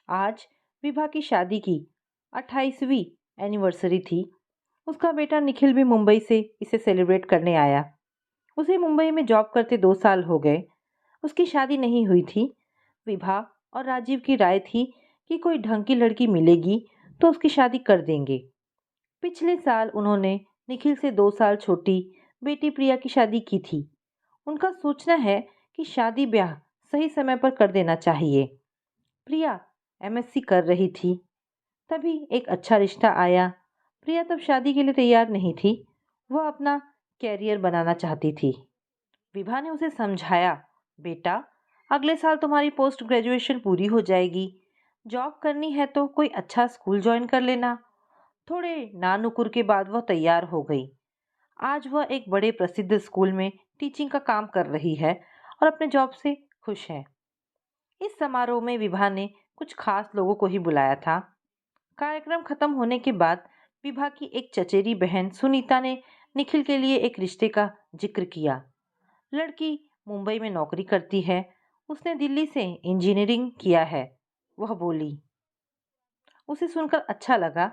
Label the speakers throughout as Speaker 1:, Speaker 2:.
Speaker 1: आज विभा की शादी की 28वीं एनिवर्सरी थी। उसका बेटा निखिल भी मुंबई से इसे सेलिब्रेट करने आया। उसे मुंबई में जॉब करते 2 साल हो गए। उसकी शादी नहीं हुई थी। विभा और राजीव की राय थी कि कोई ढंग की लड़की मिलेगी तो उसकी शादी कर देंगे। पिछले साल उन्होंने निखिल से 2 साल छोटी बेटी प्रिया की शादी की थी। उनका सोचना है कि शादी ब्याह सही समय पर कर देना चाहिए। प्रिया एमएससी कर रही थी, तभी एक अच्छा रिश्ता आया। प्रिया तब शादी के लिए तैयार नहीं थी। वह अपना कैरियर बनाना चाहती थी। विभा ने उसे समझाया, बेटा, अगले साल तुम्हारी पोस्ट ग्रेजुएशन पूरी हो जाएगी। जॉब करनी है तो कोई अच्छा स्कूल ज्वाइन कर लेना। थोड़े नानुकुर के बाद वह तैयार हो गई। आज वह एक बड़े प्रसिद्ध स्कूल में टीचिंग का काम कर रही है और अपने जॉब से खुश है। इस समारोह में विभा ने कुछ खास लोगों को ही बुलाया था। कार्यक्रम खत्म होने के बाद विभा की एक चचेरी बहन सुनीता ने निखिल के लिए एक रिश्ते का जिक्र किया। लड़की मुंबई में नौकरी करती है। उसने दिल्ली से इंजीनियरिंग किया है, वह बोली। उसे सुनकर अच्छा लगा।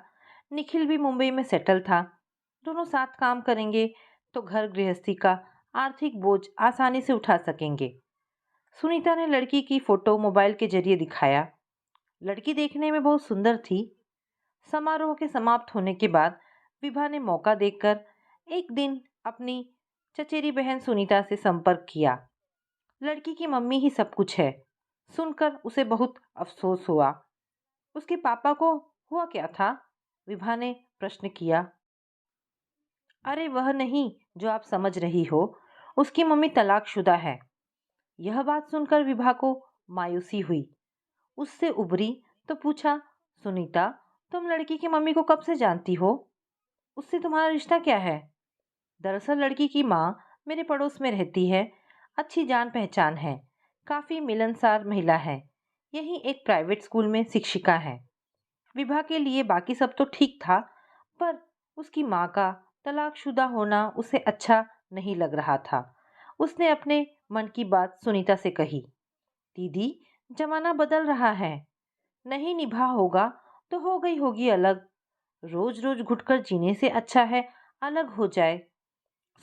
Speaker 1: निखिल भी मुंबई में सेटल था। दोनों साथ काम करेंगे तो घर गृहस्थी का आर्थिक बोझ आसानी से उठा सकेंगे। सुनीता ने लड़की की फोटो मोबाइल के जरिए दिखाया। लड़की देखने में बहुत सुंदर थी। समारोह के समाप्त होने के बाद विभा ने मौका देखकर एक दिन अपनी चचेरी बहन सुनीता से संपर्क किया। लड़की की मम्मी ही सब कुछ है। सुनकर उसे बहुत अफसोस हुआ। उसके पापा को हुआ क्या था? विभा ने प्रश्न किया। अरे वह नहीं जो आप समझ रही हो। उसकी मम्मी तलाकशुदा है। यह बात सुनकर विभा को मायूसी हुई। उससे उबरी तो पूछा, सुनीता, तुम लड़की की मम्मी को कब से जानती हो? उससे तुम्हारा रिश्ता क्या है? दरअसल लड़की की माँ मेरे पड़ोस में रहती है। अच्छी जान पहचान है। काफी मिलनसार महिला है। यही एक प्राइवेट स्कूल में शिक्षिका है। विभा के लिए बाकी सब तो ठीक था, पर उसकी माँ का तलाकशुदा होना उसे अच्छा नहीं लग रहा था। उसने अपने मन की बात सुनीता से कही। दीदी, जमाना बदल रहा है। नहीं निभा होगा तो हो गई होगी अलग। रोज रोज घुटकर जीने से अच्छा है अलग हो जाए।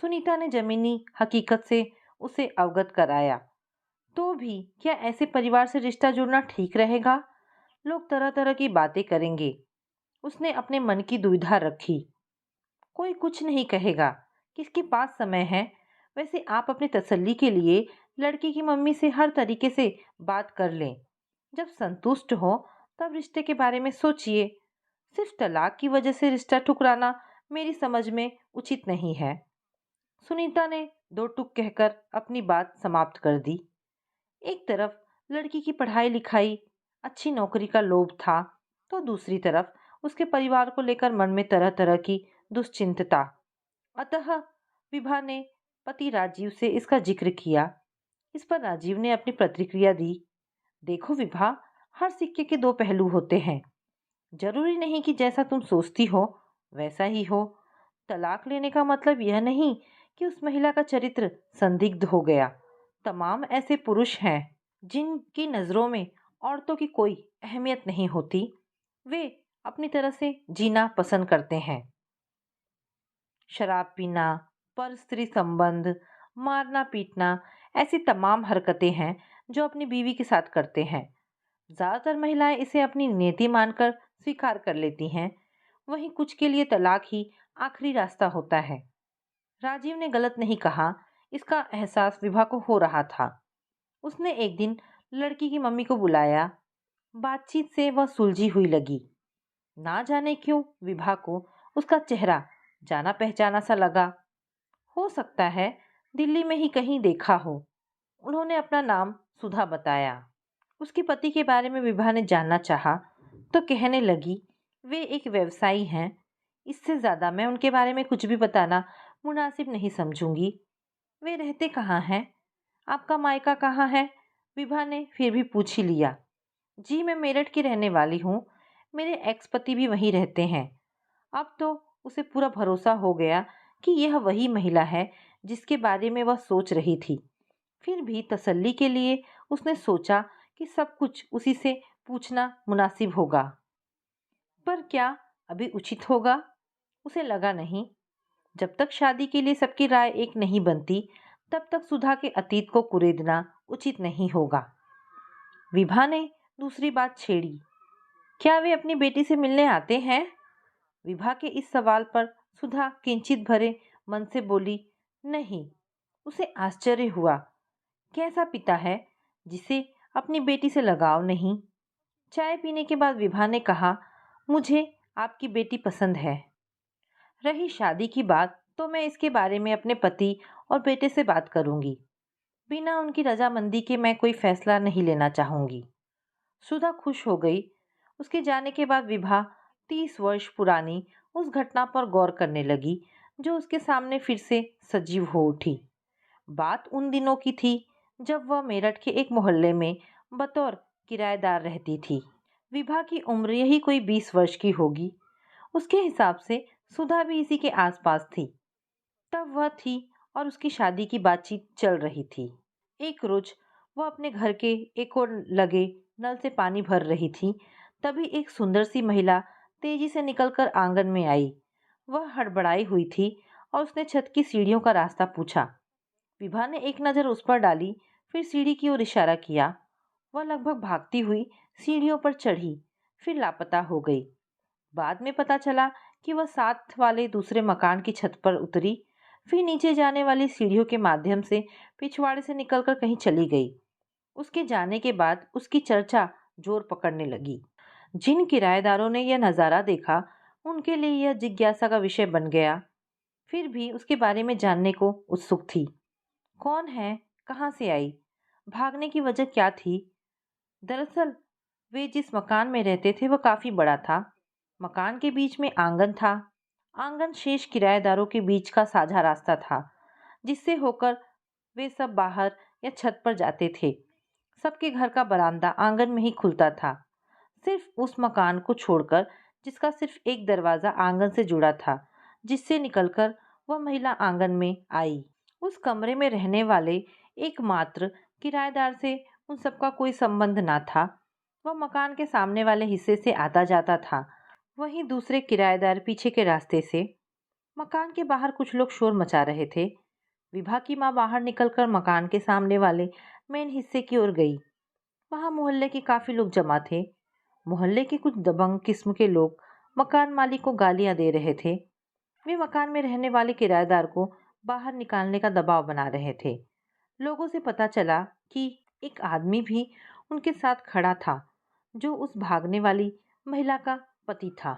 Speaker 1: सुनीता ने जमीनी हकीकत से उसे अवगत कराया। तो भी क्या ऐसे परिवार से रिश्ता जोड़ना ठीक रहेगा? लोग तरह तरह की बातें करेंगे। उसने अपने मन की दुविधा रखी। कोई कुछ नहीं कहेगा, किसके पास समय है। वैसे आप अपनी तसल्ली के लिए लड़की की मम्मी से हर तरीके से बात कर लें। जब संतुष्ट हो तब रिश्ते के बारे में सोचिए। सिर्फ तलाक की वजह से रिश्ता ठुकराना मेरी समझ में उचित नहीं है। सुनीता ने दो टूक कहकर अपनी बात समाप्त कर दी। एक तरफ लड़की की पढ़ाई लिखाई, अच्छी नौकरी का लोभ था, तो दूसरी तरफ उसके परिवार को लेकर मन में तरह तरह की दुश्चिंतता। अतः विभा ने पति राजीव से इसका जिक्र किया। इस पर राजीव ने अपनी प्रतिक्रिया दी। देखो विभा, हर सिक्के के दो पहलू होते हैं। जरूरी नहीं कि जैसा तुम सोचती हो वैसा ही हो। तलाक लेने का मतलब यह नहीं कि उस महिला का चरित्र संदिग्ध हो गया। तमाम ऐसे पुरुष हैं जिनकी नजरों में औरतों की कोई अहमियत नहीं होती। वे अपनी तरह से जीना पसंद करते हैं। शराब पीना, पर स्त्री संबंध, मारना पीटना, ऐसी तमाम हरकतें हैं जो अपनी बीवी के साथ करते हैं। ज्यादातर महिलाएं इसे अपनी नीति मानकर स्वीकार कर लेती हैं। वहीं कुछ के लिए तलाक ही आखिरी रास्ता होता है। राजीव ने गलत नहीं कहा। इसका एहसास विभा को हो रहा था। उसने एक दिन लड़की की मम्मी को बुलाया। बातचीत से वह सुलझी हुई लगी। ना जाने क्यों विभा को उसका चेहरा जाना पहचाना सा लगा। हो सकता है दिल्ली में ही कहीं देखा हो। उन्होंने अपना नाम सुधा बताया। उसके पति के बारे में विभा ने जानना चाहा तो कहने लगी, वे एक व्यवसायी हैं। इससे ज्यादा मैं उनके बारे में कुछ भी बताना मुनासिब नहीं समझूंगी। वे रहते कहाँ हैं? आपका मायका कहाँ है? विभा ने फिर भी पूछ ही लिया। जी, मैं मेरठ की रहने वाली हूँ। मेरे एक्स पति भी वहीं रहते हैं। अब तो उसे पूरा भरोसा हो गया कि यह वही महिला है जिसके बारे में वह सोच रही थी। फिर भी तसल्ली के लिए उसने सोचा कि सब कुछ उसी से पूछना मुनासिब होगा। पर क्या अभी उचित होगा? उसे लगा नहीं। जब तक शादी के लिए सबकी राय एक नहीं बनती, तब तक सुधा के अतीत को कुरेदना उचित नहीं होगा। विभा ने दूसरी बात छेड़ी। क्या वे अपनी बेटी से मिलने आते हैं? विभा के इस सवाल पर सुधा किंचित भरे मन से बोली, नहीं। उसे आश्चर्य हुआ। कैसा पिता है जिसे अपनी बेटी से लगाव नहीं? चाय पीने के बाद विभा ने कहा, मुझे आपकी बेटी पसंद है। रही शादी की बात, तो मैं इसके बारे में अपने पति और बेटे से बात करूंगी। बिना उनकी रजामंदी के मैं कोई फैसला नहीं लेना चाहूंगी। सुधा खुश हो गई। उसके जाने के बाद विभा 30 वर्ष पुरानी उस घटना पर गौर करने लगी जो उसके सामने फिर से सजीव हो उठी। बात उन दिनों की थी जब वह मेरठ के एक मोहल्ले में बतौर किराएदार रहती थी। विभा की उम्र यही कोई 20 वर्ष की होगी। उसके हिसाब से सुधा भी इसी के आसपास थी। तब वह थी और उसकी शादी की बातचीत चल रही थी। एक रोज वह अपने घर के एक और लगे नल से पानी भर रही थी। तभी एक सुंदर सी महिला तेजी से निकलकर आंगन में आई। वह हड़बड़ाई हुई थी और उसने छत की सीढ़ियों का रास्ता पूछा। विभा ने एक नज़र उस पर डाली, फिर सीढ़ी की ओर इशारा किया। वह लगभग भागती हुई सीढ़ियों पर चढ़ी, फिर लापता हो गई। बाद में पता चला कि वह साथ वाले दूसरे मकान की छत पर उतरी, फिर नीचे जाने वाली सीढ़ियों के माध्यम से पिछवाड़े से निकलकर कहीं चली गई। उसके जाने के बाद उसकी चर्चा जोर पकड़ने लगी। जिन किराएदारों ने यह नज़ारा देखा, उनके लिए यह जिज्ञासा का विषय बन गया। फिर भी उसके बारे में जानने को उत्सुक थी। कौन है? कहाँ से आई? भागने की वजह क्या थी? दरअसल वे जिस मकान में रहते थे वह काफी बड़ा था। मकान के बीच में आंगन था। आंगन शेष किराएदारों के बीच का साझा रास्ता था, जिससे होकर वे सब बाहर या छत पर जाते थे। सबके घर का बरामदा आंगन में ही खुलता था, सिर्फ उस मकान को छोड़कर जिसका सिर्फ एक दरवाजा आंगन से जुड़ा था, जिससे निकलकर वह महिला आंगन में आई। उस कमरे में रहने वाले एकमात्र किराएदार से उन सबका कोई संबंध ना था। वह मकान के सामने वाले हिस्से से आता जाता था, वहीं दूसरे किराएदार पीछे के रास्ते से। मकान के बाहर कुछ लोग शोर मचा रहे थे। विभा की माँ बाहर निकलकर मकान के सामने वाले मेन हिस्से की ओर गई। वहां मोहल्ले के काफी लोग जमा थे। मोहल्ले के कुछ दबंग किस्म के लोग मकान मालिक को गालियां दे रहे थे। वे मकान में रहने वाले किराएदार को बाहर निकालने का दबाव बना रहे थे। लोगों से पता चला कि एक आदमी भी उनके साथ खड़ा था, जो उस भागने वाली महिला का पति था।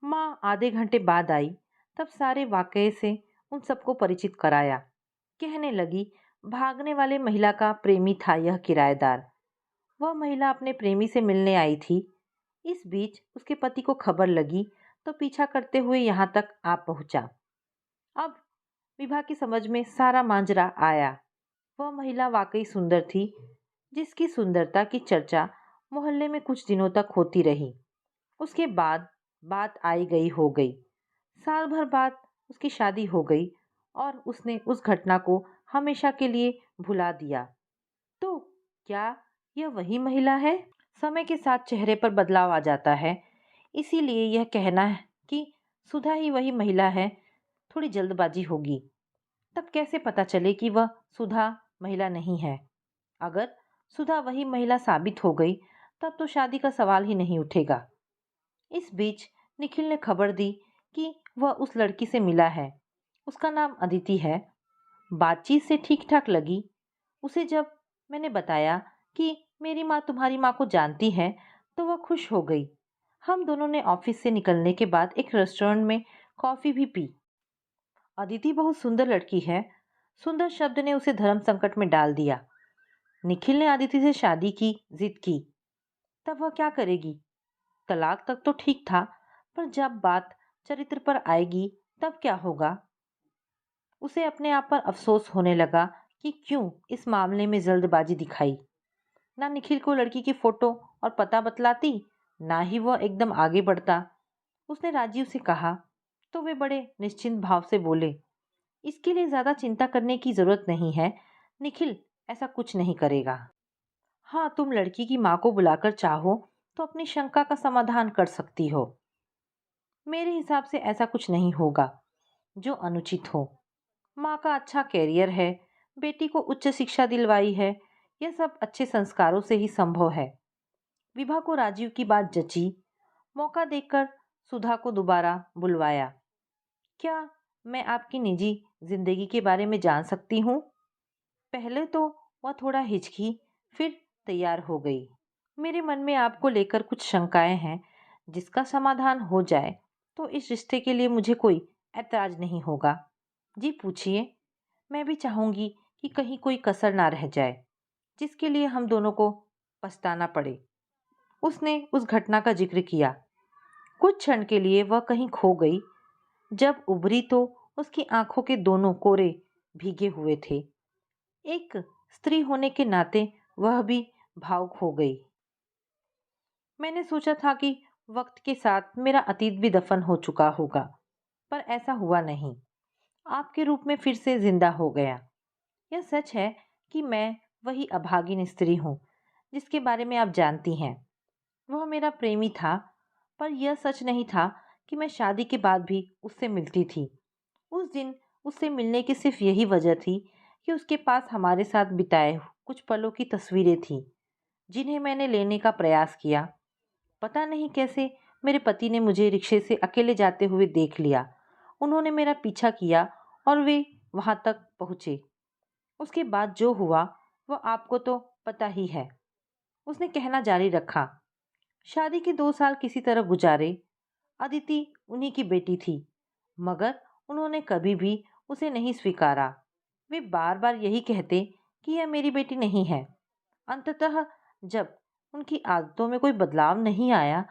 Speaker 1: माँ आधे घंटे बाद आई, तब सारे वाकये से उन सबको परिचित कराया। कहने लगी, भागने वाले महिला का प्रेमी था यह किराएदार। वह महिला अपने प्रेमी से मिलने आई थी। इस बीच उसके पति को खबर लगी तो पीछा करते हुए यहाँ तक आ पहुंचा। अब विभा की समझ में सारा मांजरा आया। वह महिला वाकई सुंदर थी, जिसकी सुंदरता की चर्चा मोहल्ले में कुछ दिनों तक होती रही। उसके बाद बात आई गई हो गई। साल भर बाद उसकी शादी हो गई और उसने उस घटना को हमेशा के लिए भुला दिया। तो क्या यह वही महिला है? समय के साथ चेहरे पर बदलाव आ जाता है, इसीलिए यह कहना है कि सुधा ही वही महिला है थोड़ी जल्दबाजी होगी। तब कैसे पता चले कि वह सुधा महिला नहीं है? अगर सुधा वही महिला साबित हो गई, तब तो शादी का सवाल ही नहीं उठेगा। इस बीच निखिल ने खबर दी कि वह उस लड़की से मिला है। उसका नाम अदिति है। बातचीत से ठीक ठाक लगी। उसे जब मैंने बताया कि मेरी माँ तुम्हारी माँ को जानती है, तो वह खुश हो गई। हम दोनों ने ऑफिस से निकलने के बाद एक रेस्टोरेंट में कॉफी भी पी। अदिति बहुत सुंदर लड़की है। सुंदर शब्द ने उसे धर्म संकट में डाल दिया। निखिल ने अदिति से शादी की जिद की। तब वह क्या करेगी? तलाक तक तो ठीक था, पर जब बात चरित्र पर आएगी तब क्या होगा? उसे अपने आप पर अफसोस होने लगा कि क्यों इस मामले में जल्दबाजी दिखाई। ना निखिल को लड़की की फोटो और पता बतलाती, ना ही वह एकदम आगे बढ़ता। उसने राजीव से कहा तो वे बड़े निश्चिंत भाव से बोले, इसके लिए ज्यादा चिंता करने की जरूरत नहीं है। निखिल ऐसा कुछ नहीं करेगा। हाँ, तुम लड़की की माँ को बुलाकर चाहो तो अपनी शंका का समाधान कर सकती हो। मेरे हिसाब से ऐसा कुछ नहीं होगा जो अनुचित हो। माँ का अच्छा कैरियर है, बेटी को उच्च शिक्षा दिलवाई है, यह सब अच्छे संस्कारों से ही संभव है। विभा को राजीव की बात जची। मौका देकर सुधा को दोबारा बुलवाया। क्या मैं आपकी निजी जिंदगी के बारे में जान सकती हूँ? पहले तो वह थोड़ा हिचकी, फिर तैयार हो गई। मेरे मन में आपको लेकर कुछ शंकाएं हैं, जिसका समाधान हो जाए तो इस रिश्ते के लिए मुझे कोई ऐतराज नहीं होगा। जी पूछिए। मैं भी चाहूंगी कि कहीं कोई कसर ना रह जाए, जिसके लिए हम दोनों को पछताना पड़े। उसने उस घटना का जिक्र किया। कुछ क्षण के लिए वह कहीं खो गई। जब उभरी तो उसकी आंखों के दोनों कोरे भीगे हुए थे। एक स्त्री होने के नाते वह भी भावुक हो गई। मैंने सोचा था कि वक्त के साथ मेरा अतीत भी दफन हो चुका होगा, पर ऐसा हुआ नहीं। आपके रूप में फिर से जिंदा हो गया। यह सच है कि मैं वही अभागिन स्त्री हूँ जिसके बारे में आप जानती हैं। वह मेरा प्रेमी था, पर यह सच नहीं था कि मैं शादी के बाद भी उससे मिलती थी। उस दिन उससे मिलने की सिर्फ यही वजह थी कि उसके पास हमारे साथ बिताए कुछ पलों की तस्वीरें थीं, जिन्हें मैंने लेने का प्रयास किया। पता नहीं कैसे मेरे पति ने मुझे रिक्शे से अकेले जाते हुए देख लिया। उन्होंने मेरा पीछा किया और वे वहां तक पहुंचे। उसके बाद जो हुआ वह आपको तो पता ही है। उसने कहना जारी रखा। शादी के 2 साल किसी तरह गुजारे। अदिति उन्हीं की बेटी थी, मगर उन्होंने कभी भी उसे नहीं स्वीकारा। वे बार बार यही कहते कि यह मेरी बेटी नहीं है। अंततः जब उनकी आदतों में कोई बदलाव नहीं आया